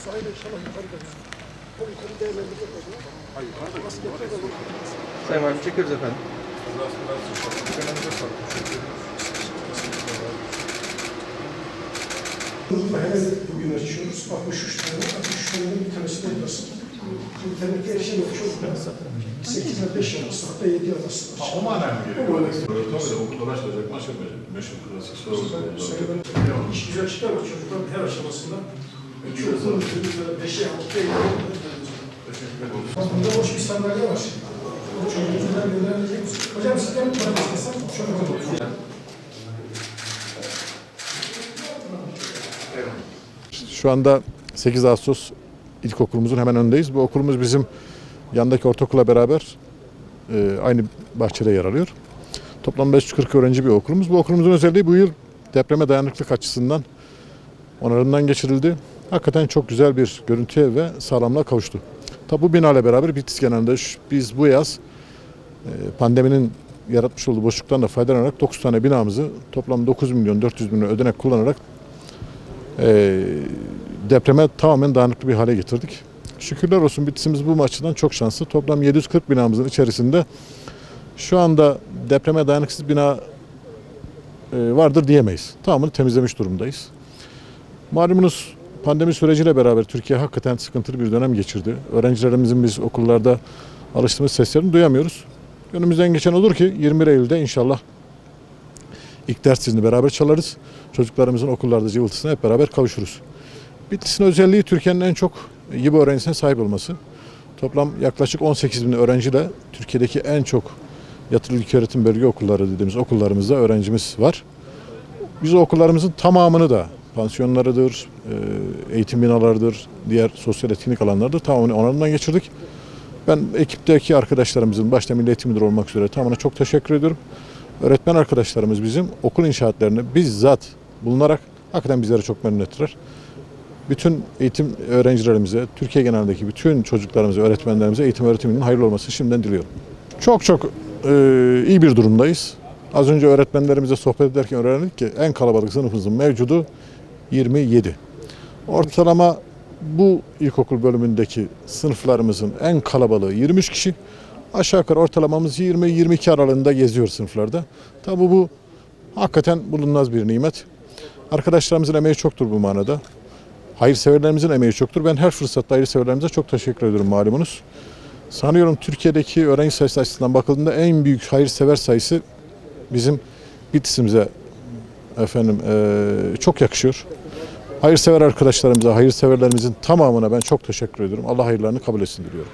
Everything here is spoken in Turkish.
sahile inşallah yukarı dönüyor. O yukarı değerlendirmek adına. Hayır, yukarıda. Nasıl yapıyor? Sayın Valim çekiyoruz efendim. Hemen bugün açıyoruz. 63 tane, 63 tane bir tanesi de burası. İnternette erişemiyor çocuklar. 8 ile 5 arası, hatta 7 arası. O manen mi geliyor? Tabii de okullar açılacak, meşhur klasik soru. İş güzel çıkar o çocuklar her aşamasında. 2 okulun 5'e 6'ya gidiyor. Bunda boş bir sandalye var. O çocuklar gönderecek misin? Hocam sizden mi bana istesem? Çok önemli. Şu anda 8 Ağustos İlkokulumuzun hemen önündeyiz. Bu okulumuz bizim yandaki ortaokula beraber aynı bahçede yer alıyor. Toplam 540 öğrenci bir okulumuz. Bu okulumuzun özelliği bu yıl depreme dayanıklılık açısından onarımdan geçirildi. Hakikaten çok güzel bir görüntüye ve sağlamlığa kavuştu. Tabi bu binayla beraber Bitlis genelinde biz bu yaz pandeminin yaratmış olduğu boşluktan da faydalanarak 9 tane binamızı toplam 9 milyon 400 bin lira ödenek kullanarak depreme tamamen dayanıklı bir hale getirdik. Şükürler olsun Bitlis'imiz bu açıdan çok şanslı. Toplam 740 binamızın içerisinde şu anda depreme dayanıksız bina vardır diyemeyiz. Tamamını temizlemiş durumdayız. Malumunuz pandemi süreciyle beraber Türkiye hakikaten sıkıntılı bir dönem geçirdi. Öğrencilerimizin biz okullarda alıştığımız seslerini duyamıyoruz. Önümüzden geçen olur ki 21 Eylül'de inşallah ilk ders zilini beraber çalarız. Çocuklarımızın okullarda cıvıltısına hep beraber kavuşuruz. Bitlis'in özelliği Türkiye'nin en çok YİBE öğrencisine sahip olması. Toplam yaklaşık 18 bin öğrenciyle Türkiye'deki en çok yatılı ilköğretim bölge okulları dediğimiz okullarımızda öğrencimiz var. Biz o okullarımızın tamamını da pansiyonlarıdır, eğitim binalarıdır, diğer sosyal etkinlik alanlarıdır tamamını onarımdan geçirdik. Ben ekipteki arkadaşlarımızın başta Milli Eğitim Müdürü olmak üzere tamamına çok teşekkür ediyorum. Öğretmen arkadaşlarımız bizim okul inşaatlarını bizzat bulunarak hakikaten bizleri çok memnun ettiler. Bütün eğitim öğrencilerimize, Türkiye genelindeki bütün çocuklarımıza, öğretmenlerimize eğitim öğretiminin hayırlı olmasını şimdiden diliyorum. Çok iyi bir durumdayız. Az önce öğretmenlerimize sohbet ederken öğrendik ki en kalabalık sınıfımızın mevcudu 27. Ortalama bu ilkokul bölümündeki sınıflarımızın en kalabalığı 23 kişi. Aşağı yukarı ortalamamız 20-22 aralığında geziyor sınıflarda. Tabi bu hakikaten bulunmaz bir nimet. Arkadaşlarımızın emeği çoktur bu manada. Hayırseverlerimizin emeği çoktur. Ben her fırsatta hayırseverlerimize çok teşekkür ediyorum malumunuz. Sanıyorum Türkiye'deki öğrenci sayısı açısından bakıldığında en büyük hayırsever sayısı bizim Bitlis'imize çok yakışıyor. Hayırsever arkadaşlarımıza, hayırseverlerimizin tamamına ben çok teşekkür ediyorum. Allah hayırlarını kabul etsin diliyorum.